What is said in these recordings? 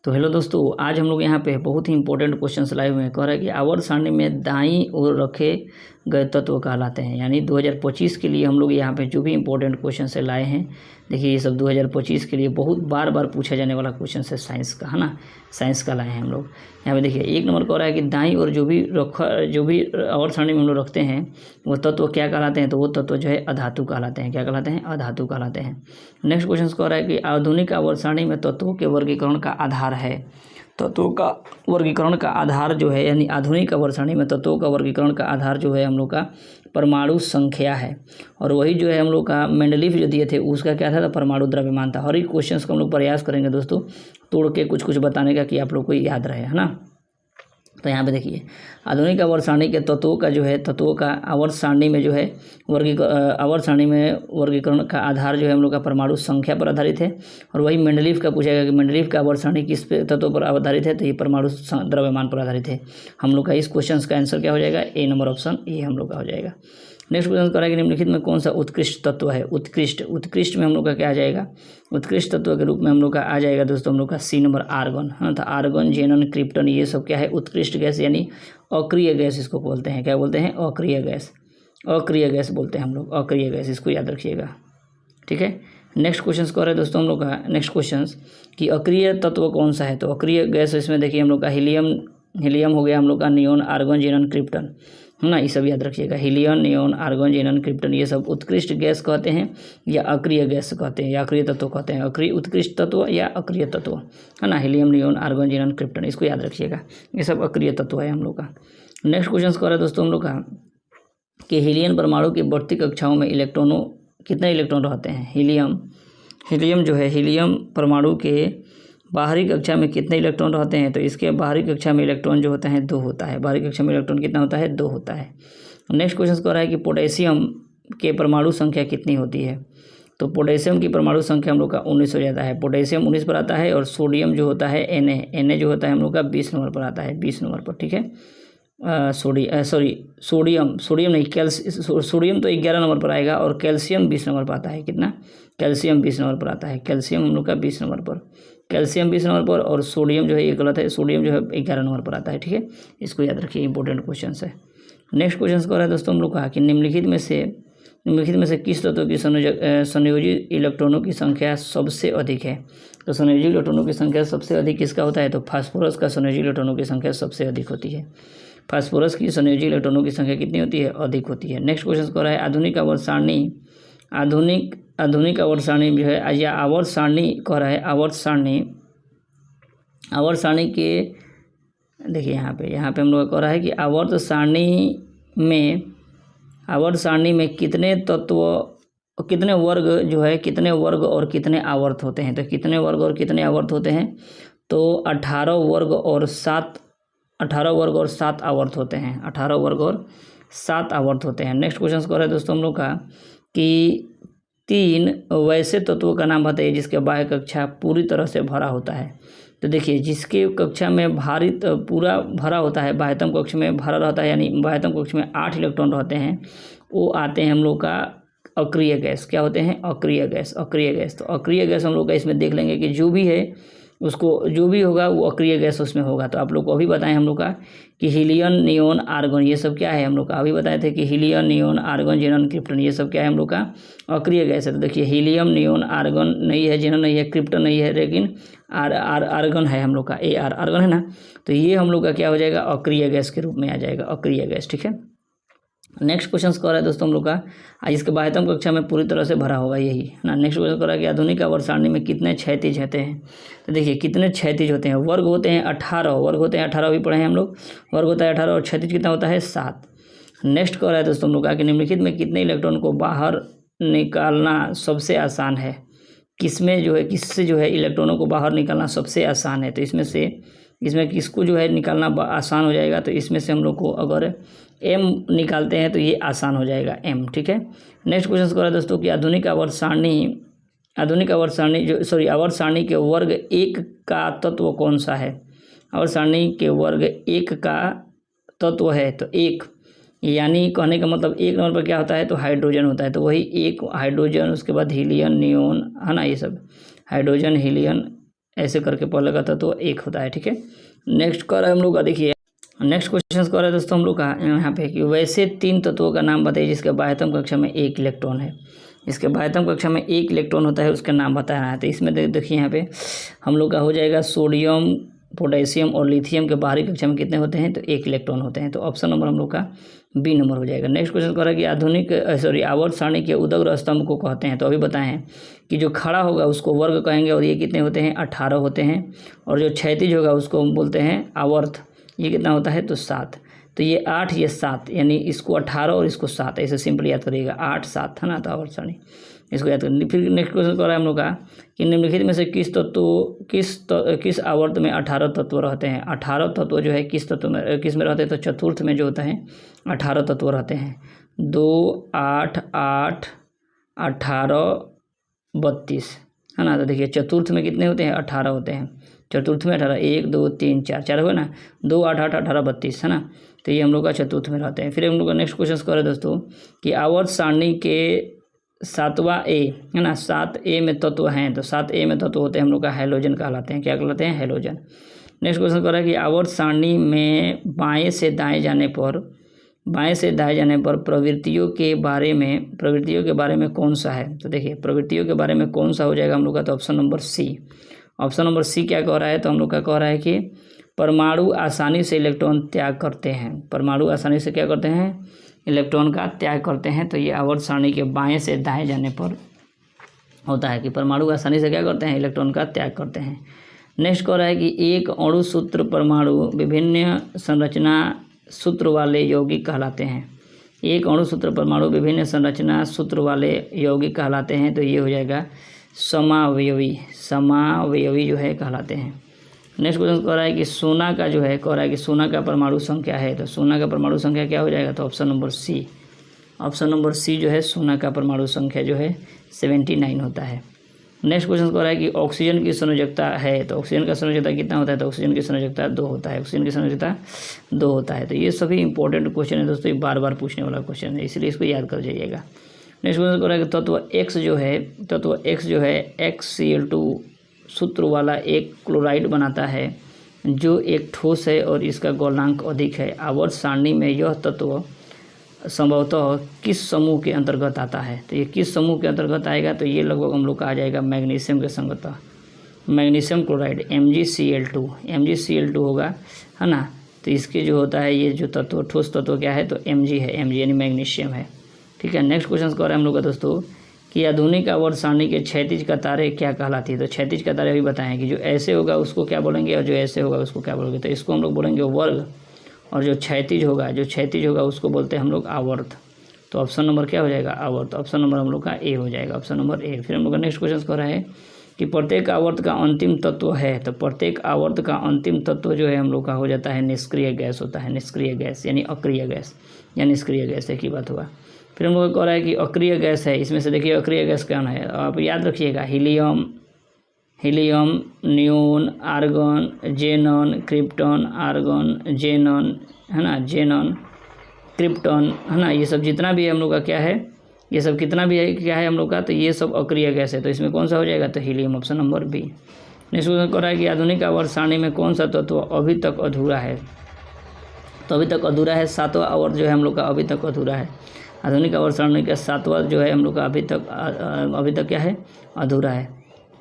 तो हेलो दोस्तों, आज हम लोग यहाँ पे बहुत ही इंपॉर्टेंट क्वेश्चन लाए हुए हैं। कह रहा है कि आवर्त सारणी में दाईं ओर रखे गए तत्व कहलाते हैं। यानी 2025 के लिए हम लोग यहाँ पे जो भी इंपॉर्टेंट क्वेश्चन से लाए हैं, देखिए ये सब 2025 के लिए बहुत बार बार पूछा जाने वाला क्वेश्चन है साइंस का, है ना। साइंस का लाए हैं हम लोग। यहाँ पे देखिए 1 नंबर कह रहा है कि दाईं ओर जो भी आवर्त सारणी में हम लोग रखते हैं वो तत्व क्या कहलाते हैं। तो वो तत्व जो है अधातु कहलाते हैं। क्या कहलाते हैं? अधातु कहलाते हैं। नेक्स्ट क्वेश्चन कह रहा है कि आधुनिक आवर्त सारणी में तत्वों के वर्गीकरण का आधार है। तत्वों का वर्गीकरण का आधार जो है, यानी आधुनिक आवर्त सारणी में तत्वों का वर्गीकरण का आधार जो है हम लोग का परमाणु संख्या है। और वही जो है हम लोग का मेंडलीफ जो दिए थे उसका क्या था? तो परमाणु द्रव्यमान था। हर एक क्वेश्चन को हम लोग प्रयास करेंगे दोस्तों तोड़ के कुछ बताने का कि आप लोग को याद रहे, है ना। तो यहाँ पे देखिए आधुनिक आवर्त सारणी के तत्वों का जो है, तत्वों का आवर्त सारणी में जो है आवर्त सारणी में वर्गीकरण का आधार जो है हम लोग का परमाणु संख्या पर आधारित है। और वही मेंडलीफ का पूछा गया कि मेंडलीफ का आवर्त सारणी किस तत्व पर आधारित है। तो ये परमाणु द्रव्यमान पर आधारित है। हम लोग का इस क्वेश्चन का आंसर क्या हो जाएगा? ए नंबर ऑप्शन ए हम लोग का हो जाएगा। नेक्स्ट क्वेश्चन कह रहा है कि निम्नलिखित में कौन सा उत्कृष्ट तत्व है? उत्कृष्ट में हम लोग का क्या आ जाएगा? उत्कृष्ट तत्व के रूप में हम लोग का आ जाएगा दोस्तों हम लोग का सी नंबर आर्गन, है ना। तो आर्गन, जेनन, क्रिप्टन ये सब क्या है? उत्कृष्ट गैस यानी अक्रिय गैस इसको बोलते हैं। क्या बोलते हैं? अक्रिय गैस। अक्रिय गैस बोलते हैं हम लोग, अक्रिय गैस, इसको याद रखिएगा, ठीक है। नेक्स्ट क्वेश्चन कह रहे हैं दोस्तों हम लोग का नेक्स्ट क्वेश्चन कि अक्रिय तत्व कौन सा है। तो अक्रिय गैस इसमें देखिए हम लोग का हीलियम हो गया हम लोग का, नियोन, आर्गन, जेनन, क्रिप्टन, है ना। ये सब याद रखिएगा। हीलियम, नियोन, आर्गन, जेनन, क्रिप्टन ये सब उत्कृष्ट गैस कहते हैं या अक्रिय गैस कहते हैं या अक्रिय तत्व कहते हैं। अक्रिय उत्कृष्ट तत्व या अक्रिय तत्व, है ना। हीलियम, नियोन, आर्गन, जेनन, क्रिप्टन इसको याद रखिएगा। ये सब अक्रिय तत्व है हम लोग का। नेक्स्ट क्वेश्चन कह रहा है दोस्तों हम लोग का कि हीलियम परमाणु की बढ़ती कक्षाओं में कितने इलेक्ट्रॉन रहते हैं। हीलियम जो है, हीलियम परमाणु के बाहरी कक्षा में कितने इलेक्ट्रॉन रहते हैं। तो इसके बाहरी कक्षा में इलेक्ट्रॉन जो होता है 2 होता है। बाहरी कक्षा में इलेक्ट्रॉन कितना होता है? 2 होता है। नेक्स्ट क्वेश्चन कह रहा है कि पोटेशियम के परमाणु संख्या कितनी होती है। तो पोटेशियम की परमाणु संख्या हम लोग का 19 हो जाता है। पोटेशियम 19 पर आता है। और सोडियम जो होता है Na जो होता है हम लोग का 20 नंबर पर आता है, 20 नंबर पर, ठीक है। सोडियम नहीं, सोडियम तो 11 नंबर पर आएगा। और कैल्शियम 20 नंबर पर आता है। कितना? कैल्शियम 20 नंबर पर आता है। कैल्शियम हम लोग का 20 नंबर पर, कैल्शियम 20 नंबर पर। और सोडियम जो है ये गलत है, सोडियम जो है 11 नंबर पर आता है, ठीक है। इसको याद रखिए, इंपॉर्टेंट क्वेश्चन है। नेक्स्ट क्वेश्चन कह रहा है दोस्तों हम लोग का कि निम्नलिखित में से किस तत्व की संयोजी इलेक्ट्रॉनों की संख्या सबसे अधिक है। तो संयोजी इलेक्ट्रॉनों की संख्या सबसे अधिक किसका होता है? तो फास्फोरस का संयोजी इलेक्ट्रॉनों की संख्या सबसे अधिक होती है। फास्फोरस की संयोजी इलेक्ट्रॉनों की संख्या कितनी होती है? अधिक होती है। नेक्स्ट क्वेश्चन कह रहा है आधुनिक आवर्त सारणी जो है या आवर्त सारणी कह रहा है, आवर्त सारणी के देखिए यहाँ पे हम लोग कह रहा है कि आवर्त सारणी में कितने तत्व, कितने वर्ग जो है, कितने वर्ग और कितने आवर्त होते हैं। तो कितने वर्ग और कितने आवर्त होते हैं? तो 18 वर्ग और 7 आवर्त होते हैं। 18 वर्ग और 7 आवर्त होते हैं। नेक्स्ट क्वेश्चन कह रहे हैं दोस्तों हम लोग का कि 3 वैसे तत्वों का नाम बताइए जिसके बाह्य कक्षा पूरी तरह से भरा होता है। तो देखिए जिसके कक्षा में पूरा भरा होता है, बाह्यतम कक्ष में भरा रहता है, यानी बाह्यतम कक्ष में 8 इलेक्ट्रॉन रहते हैं, वो आते हैं हम लोग का अक्रिय गैस। क्या होते हैं? अक्रिय गैस। तो अक्रिय गैस हम लोग का इसमें देख लेंगे कि जो भी है उसको, जो भी होगा वो अक्रिय गैस उसमें होगा। तो आप लोग को अभी बताएं हम लोग का कि हीलियम, नियोन, आर्गन ये सब क्या है हम लोग का। अभी बताए थे कि हीलियम, नियोन, आर्गन, जेनन, क्रिप्टन ये सब क्या है हम लोग का? अक्रिय गैस है। तो देखिए हीलियम, नियोन, आर्गन नहीं है, जेनन नहीं है, क्रिप्टन नहीं है, लेकिन आर्गन है हम लोग का, आर्गन है ना। तो ये हम लोग का क्या हो जाएगा? अक्रिय गैस के रूप में आ जाएगा, अक्रिय गैस, ठीक है। नेक्स्ट क्वेश्चन कह रहा है दोस्तों हम लोग का इसके बाह्यतम कक्षा में पूरी तरह से भरा होगा, यही है ना। नेक्स्ट क्वेश्चन कह रहा है कि आधुनिक आवर्त सारणी में कितने क्षैतिज होते हैं। तो देखिए कितने क्षैतिज होते हैं। वर्ग होते हैं 18, वर्ग होते हैं 18 भी पढ़े हैं हम लोग। वर्ग होता है 18 और क्षैतिज कितना होता है? 7। नेक्स्ट कह रहा है दोस्तों हम लोग का कि निम्नलिखित में कितने इलेक्ट्रॉन को बाहर निकालना सबसे आसान है। किससे जो है इलेक्ट्रॉनों को बाहर निकालना सबसे आसान है। तो इसमें किसको जो है निकालना आसान हो जाएगा। तो इसमें से हम लोग को अगर M निकालते हैं तो ये आसान हो जाएगा, M, ठीक है। नेक्स्ट क्वेश्चन कह रहा है दोस्तों कि आधुनिक आवर्त सारणी के वर्ग 1 का तत्व कौन सा है। आवर्त सारणी के वर्ग 1 का तत्व है तो 1, यानी कहने का मतलब 1 नंबर पर क्या होता है? तो हाइड्रोजन होता है। तो वही 1 हाइड्रोजन, उसके बाद हीलियम, नियोन, है ना, ये सब हाइड्रोजन, हीलियम, ऐसे करके पहले का तत्व 1 होता है। ठीक है, नेक्स्ट कह रहा है हम लोग का, देखिए नेक्स्ट क्वेश्चन कह रहा है दोस्तों हम लोग का यहाँ पे कि वैसे 3 तत्वों का नाम बताइए जिसके बाह्यतम कक्षा में 1 इलेक्ट्रॉन है। इसके बाह्यतम कक्षा में 1 इलेक्ट्रॉन होता है, उसका नाम बताना है। तो इसमें देखिए यहाँ पे हम लोग का हो जाएगा सोडियम, पोटेशियम और लिथियम के बाहरी कक्षा में कितने होते हैं, तो 1 इलेक्ट्रॉन होते हैं। तो ऑप्शन नंबर हम लोग का बी नंबर हो जाएगा। नेक्स्ट क्वेश्चन कह रहा है कि आवर्त सारणी के उदग्र स्तंभ को कहते हैं। तो अभी बताए हैं कि जो खड़ा होगा उसको वर्ग कहेंगे और ये कितने होते हैं, 18 होते हैं। और जो क्षैतिज होगा उसको हम बोलते हैं आवर्त, ये कितना होता है, तो 7। तो ये 8 ये 7, यानी इसको 18 और इसको 7, ऐसे सिंपल याद करिएगा, 8 7 है ना, तो आवर्त सारणी इसको याद करेंगे। फिर नेक्स्ट क्वेश्चन कर रहा है हम लोग का कि निम्नलिखित में से किस आवर्त में 18 तत्व रहते हैं। 18 तत्व जो है किस में रहते हैं, तो चतुर्थ में जो होता है 18 तत्व रहते हैं। 2 8 8 18 32 है ना। तो देखिए चतुर्थ में कितने होते हैं, 18 होते हैं। चतुर्थ में 18, 1 2 3 4 हुआ ना, 2 8 8 18 32 है ना। तो ये हम लोग का चतुर्थ में रहते हैं। फिर हम लोग का नेक्स्ट क्वेश्चन कर रहे हैं दोस्तों कि आवर्त सारणी के 7वां ए है ना, 7A में तत्व हैं। तो 7A में तत्व होते हैं हम लोग का हैलोजन कहलाते हैं। क्या कहलाते हैं, हैलोजन। नेक्स्ट क्वेश्चन कर रहा है कि आवर्त सारणी में बाएं से दाएं जाने पर प्रवृत्तियों के बारे में कौन सा है। तो देखिए प्रवृत्तियों के बारे में कौन सा हो जाएगा हम लोग का, तो option number C. Option number C क्या कह रहा है, तो हम लोग का कह रहा है कि परमाणु आसानी से इलेक्ट्रॉन त्याग करते हैं। परमाणु आसानी से क्या करते हैं, इलेक्ट्रॉन का त्याग करते हैं। तो ये आवर्त सारणी के बाएं से दाएं जाने पर होता है कि परमाणु आसानी से क्या करते हैं, इलेक्ट्रॉन का त्याग करते हैं। नेक्स्ट कह रहा है कि एक अणु सूत्र परमाणु विभिन्न संरचना सूत्र वाले यौगिक कहलाते हैं। एक अणु सूत्र परमाणु विभिन्न संरचना सूत्र वाले यौगिक कहलाते हैं। तो ये हो जाएगा समावयवी जो है कहलाते हैं। नेक्स्ट क्वेश्चन कह रहा है कि सोना का जो है, कह रहा है कि सोना का परमाणु संख्या है। तो सोना का परमाणु संख्या क्या हो जाएगा, तो option number C. Option number C जो है सोना का परमाणु संख्या जो है 79 होता है। नेक्स्ट क्वेश्चन कह रहा है कि ऑक्सीजन की संयोजकता है। तो ऑक्सीजन का संयोजकता कितना होता है, तो ऑक्सीजन की संयोजकता 2 होता है। ऑक्सीजन की संयोजकता 2 होता है। तो ये सभी इंपॉर्टेंट क्वेश्चन है दोस्तों, ये बार बार पूछने वाला क्वेश्चन है, इसलिए इसको याद कर जाइएगा। नेक्स्ट क्वेश्चन कह रहा है कि तत्व X जो है XCl2 सूत्र वाला एक क्लोराइड बनाता है जो एक ठोस है और इसका गलनांक अधिक है। आवर्त सारणी में यह तत्व संभवतः किस समूह के अंतर्गत आता है। तो ये किस समूह के अंतर्गत आएगा, तो ये लगभग हम लोग का आ जाएगा मैग्नीशियम के संगत, मैग्नीशियम क्लोराइड MgCl2 होगा है ना। तो इसके जो होता है ये जो तत्व ठोस तत्व क्या है, तो Mg है, Mg यानी मैग्नीशियम है। ठीक है, नेक्स्ट क्वेश्चन कर रहे हैं हम लोग का दोस्तों कि आधुनिक आवर्त सारणी के क्षैतिज कतारें क्या कहलाती है। तो क्षैतिज कतारें अभी बताएं कि जो ऐसे होगा उसको क्या बोलेंगे और जो ऐसे होगा उसको क्या बोलेंगे। तो इसको हम लोग बोलेंगे वर्ग, और जो क्षैतिज होगा उसको बोलते हैं हम लोग आवर्त। तो ऑप्शन नंबर क्या हो जाएगा, आवर्त। ऑप्शन नंबर हम लोग का ए हो जाएगा, ऑप्शन नंबर ए। फिर हम लोग का नेक्स्ट क्वेश्चन कर रहा है कि प्रत्येक आवर्त का अंतिम तत्व है। तो प्रत्येक आवर्त का अंतिम तत्व जो है हम लोग का हो जाता है निष्क्रिय गैस होता है। निष्क्रिय गैस यानी अक्रिय गैस या निष्क्रिय गैस, एक ही बात हुआ। फिर हम लोग कह रहा है कि अक्रिय गैस है, इसमें से देखिए अक्रिय गैस कौन है, आप याद रखिएगा helium, neon, argon, जेनन, krypton, argon, जेनन है ना, जेनन, क्रिप्टन है ना। ये सब जितना भी है हम लोग का क्या है, ये सब कितना भी है क्या है हम लोग का, तो ये सब अक्रिय गैस है। तो इसमें कौन सा हो जाएगा, तो helium, option number B. Next question कह रहा है कि आधुनिक आवर्त सारणी में कौन सा तत्व अभी तक अधूरा है। तो अभी तक अधूरा है 7वां आवर्त जो है हम लोग का अभी तक अधूरा है। आधुनिक आवर्त सारणी का 7वां जो है हम लोग का अभी तक क्या है, अधूरा है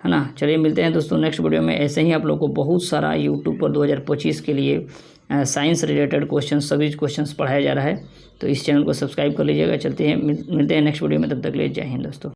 ना। चलिए मिलते हैं दोस्तों नेक्स्ट वीडियो में। ऐसे ही आप लोग को बहुत सारा यूट्यूब पर 2025 के लिए साइंस रिलेटेड क्वेश्चन, सभी क्वेश्चंस पढ़ाया जा रहा है। तो इस चैनल को सब्सक्राइब कर लीजिएगा। चलते हैं, मिलते हैं नेक्स्ट वीडियो में, तब तक के लिए जय हिंद दोस्तों।